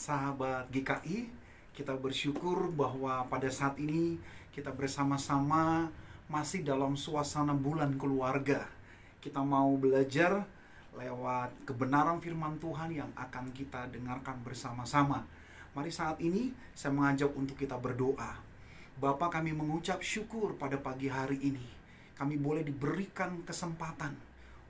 Sahabat GKI, kita bersyukur bahwa pada saat ini kita bersama-sama masih dalam suasana bulan keluarga. Kita mau belajar lewat kebenaran firman Tuhan yang akan kita dengarkan bersama-sama. Mari saat ini saya mengajak untuk kita berdoa. Bapa, kami mengucap syukur pada pagi hari ini. Kami boleh diberikan kesempatan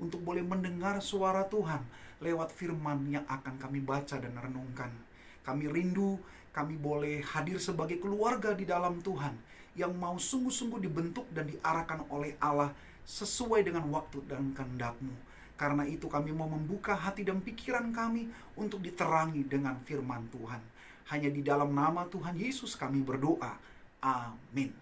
untuk boleh mendengar suara Tuhan lewat firman yang akan kami baca dan renungkan. Kami rindu, kami boleh hadir sebagai keluarga di dalam Tuhan yang mau sungguh-sungguh dibentuk dan diarahkan oleh Allah sesuai dengan waktu dan kehendak-Mu. Karena itu kami mau membuka hati dan pikiran kami untuk diterangi dengan firman Tuhan. Hanya di dalam nama Tuhan Yesus kami berdoa. Amin.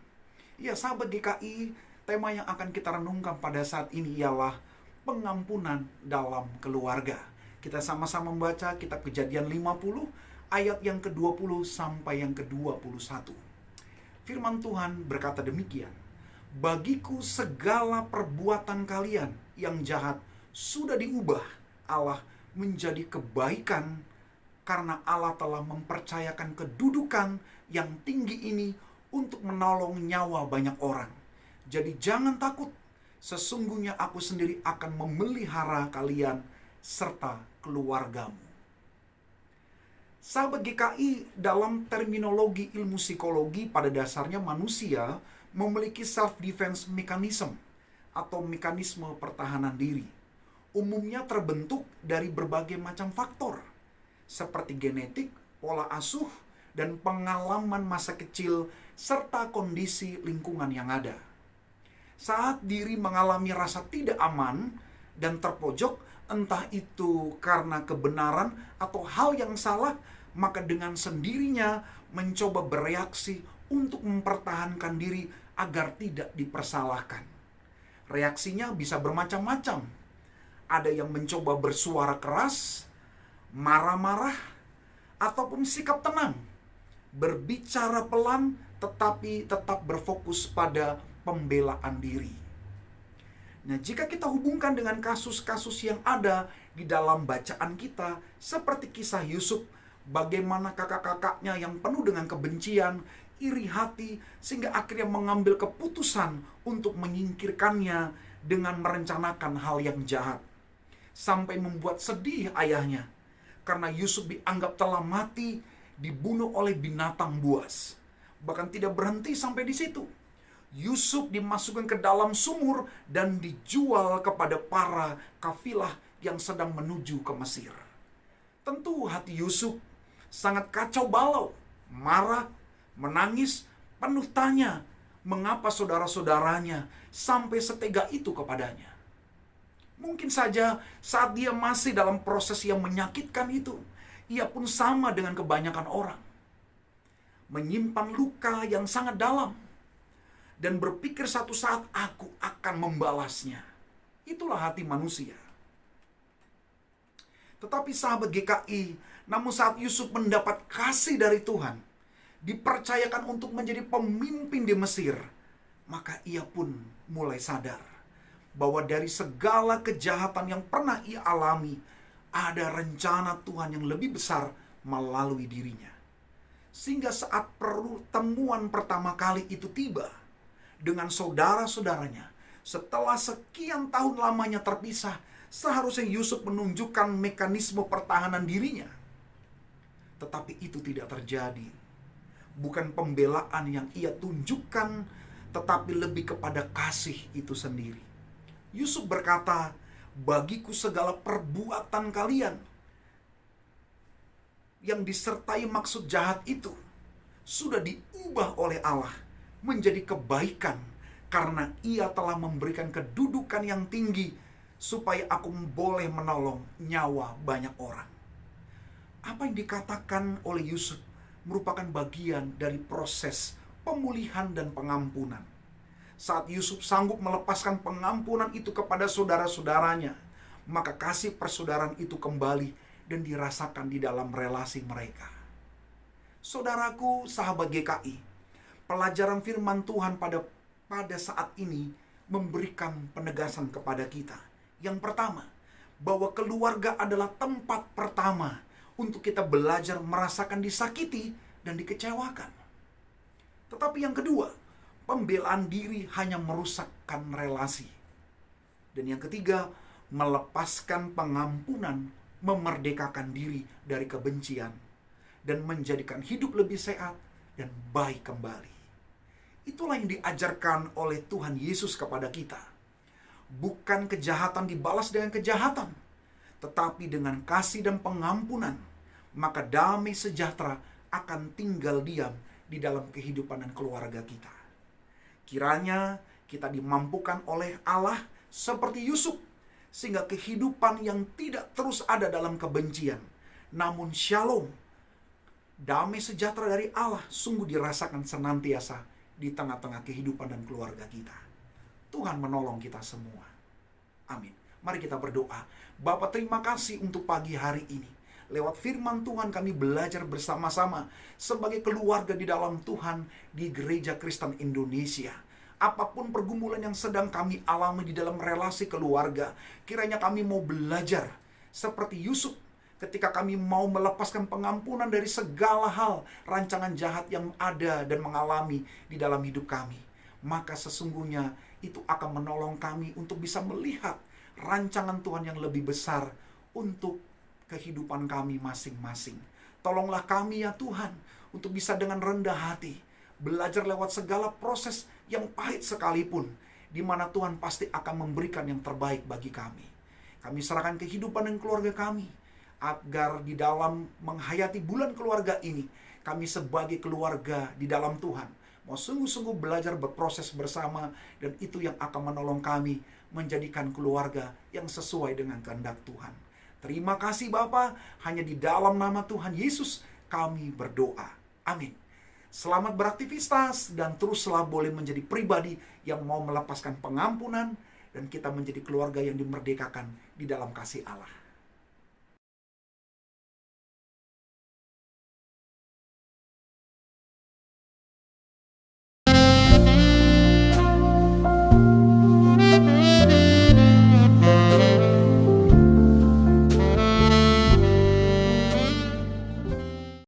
Ya, sahabat GKI, tema yang akan kita renungkan pada saat ini ialah pengampunan dalam keluarga. Kita sama-sama membaca kitab Kejadian 50 ayat yang ke-20 sampai yang ke-21. Firman Tuhan berkata demikian. Bagiku segala perbuatan kalian yang jahat sudah diubah Allah menjadi kebaikan karena Allah telah mempercayakan kedudukan yang tinggi ini untuk menolong nyawa banyak orang. Jadi jangan takut, sesungguhnya aku sendiri akan memelihara kalian serta keluargamu. Sahabat GKI, dalam terminologi ilmu psikologi, pada dasarnya manusia memiliki self-defense mechanism atau mekanisme pertahanan diri. Umumnya terbentuk dari berbagai macam faktor, seperti genetik, pola asuh, dan pengalaman masa kecil, serta kondisi lingkungan yang ada. Saat diri mengalami rasa tidak aman dan terpojok, entah itu karena kebenaran atau hal yang salah, maka dengan sendirinya mencoba bereaksi untuk mempertahankan diri agar tidak dipersalahkan. Reaksinya bisa bermacam-macam. Ada yang mencoba bersuara keras, marah-marah, ataupun sikap tenang. Berbicara pelan tetapi tetap berfokus pada pembelaan diri. Nah, jika kita hubungkan dengan kasus-kasus yang ada di dalam bacaan kita, seperti kisah Yusuf, bagaimana kakak-kakaknya yang penuh dengan kebencian, iri hati, sehingga akhirnya mengambil keputusan untuk menyingkirkannya dengan merencanakan hal yang jahat. Sampai membuat sedih ayahnya, karena Yusuf dianggap telah mati, dibunuh oleh binatang buas. Bahkan tidak berhenti sampai di situ. Yusuf dimasukkan ke dalam sumur dan dijual kepada para kafilah yang sedang menuju ke Mesir. Tentu hati Yusuf sangat kacau balau, marah, menangis, penuh tanya mengapa saudara-saudaranya sampai setega itu kepadanya. Mungkin saja saat dia masih dalam proses yang menyakitkan itu, ia pun sama dengan kebanyakan orang, menyimpan luka yang sangat dalam dan berpikir satu saat aku akan membalasnya. Itulah hati manusia. Tetapi sahabat GKI, namun saat Yusuf mendapat kasih dari Tuhan, dipercayakan untuk menjadi pemimpin di Mesir, maka ia pun mulai sadar bahwa dari segala kejahatan yang pernah ia alami, ada rencana Tuhan yang lebih besar melalui dirinya. Sehingga saat pertemuan pertama kali itu tiba dengan saudara-saudaranya, setelah sekian tahun lamanya terpisah, seharusnya Yusuf menunjukkan mekanisme pertahanan dirinya. Tetapi itu tidak terjadi. Bukan pembelaan yang ia tunjukkan, tetapi lebih kepada kasih itu sendiri. Yusuf berkata, bagiku segala perbuatan kalian yang disertai maksud jahat itu sudah diubah oleh Allah menjadi kebaikan karena ia telah memberikan kedudukan yang tinggi supaya aku boleh menolong nyawa banyak orang. Apa yang dikatakan oleh Yusuf merupakan bagian dari proses pemulihan dan pengampunan. Saat Yusuf sanggup melepaskan pengampunan itu kepada saudara-saudaranya, maka kasih persaudaraan itu kembali dan dirasakan di dalam relasi mereka. Saudaraku, sahabat GKI, pelajaran firman Tuhan pada saat ini memberikan penegasan kepada kita. Yang pertama, bahwa keluarga adalah tempat pertama untuk kita belajar merasakan disakiti dan dikecewakan. Tetapi yang kedua, pembelaan diri hanya merusakkan relasi. Dan yang ketiga, melepaskan pengampunan memerdekakan diri dari kebencian dan menjadikan hidup lebih sehat dan baik kembali. Itulah yang diajarkan oleh Tuhan Yesus kepada kita. Bukan kejahatan dibalas dengan kejahatan, tetapi dengan kasih dan pengampunan, maka damai sejahtera akan tinggal diam di dalam kehidupan dan keluarga kita. Kiranya kita dimampukan oleh Allah seperti Yusuf, sehingga kehidupan yang tidak terus ada dalam kebencian, namun shalom, damai sejahtera dari Allah sungguh dirasakan senantiasa di tengah-tengah kehidupan dan keluarga kita. Tuhan menolong kita semua. Amin. Mari kita berdoa. Bapa, terima kasih untuk pagi hari ini. Lewat firman Tuhan kami belajar bersama-sama sebagai keluarga di dalam Tuhan di Gereja Kristen Indonesia. Apapun pergumulan yang sedang kami alami di dalam relasi keluarga, kiranya kami mau belajar seperti Yusuf ketika kami mau melepaskan pengampunan dari segala hal rancangan jahat yang ada dan mengalami di dalam hidup kami. Maka sesungguhnya itu akan menolong kami untuk bisa melihat rancangan Tuhan yang lebih besar untuk kehidupan kami masing-masing. Tolonglah kami ya Tuhan untuk bisa dengan rendah hati belajar lewat segala proses yang pahit sekalipun, di mana Tuhan pasti akan memberikan yang terbaik bagi kami. Kami serahkan kehidupan dan keluarga kami, agar di dalam menghayati bulan keluarga ini, kami sebagai keluarga di dalam Tuhan mau sungguh-sungguh belajar berproses bersama, dan itu yang akan menolong kami menjadikan keluarga yang sesuai dengan kehendak Tuhan. Terima kasih Bapa, hanya di dalam nama Tuhan Yesus kami berdoa. Amin. Selamat beraktivitas dan teruslah boleh menjadi pribadi yang mau melepaskan pengampunan dan kita menjadi keluarga yang dimerdekakan di dalam kasih Allah.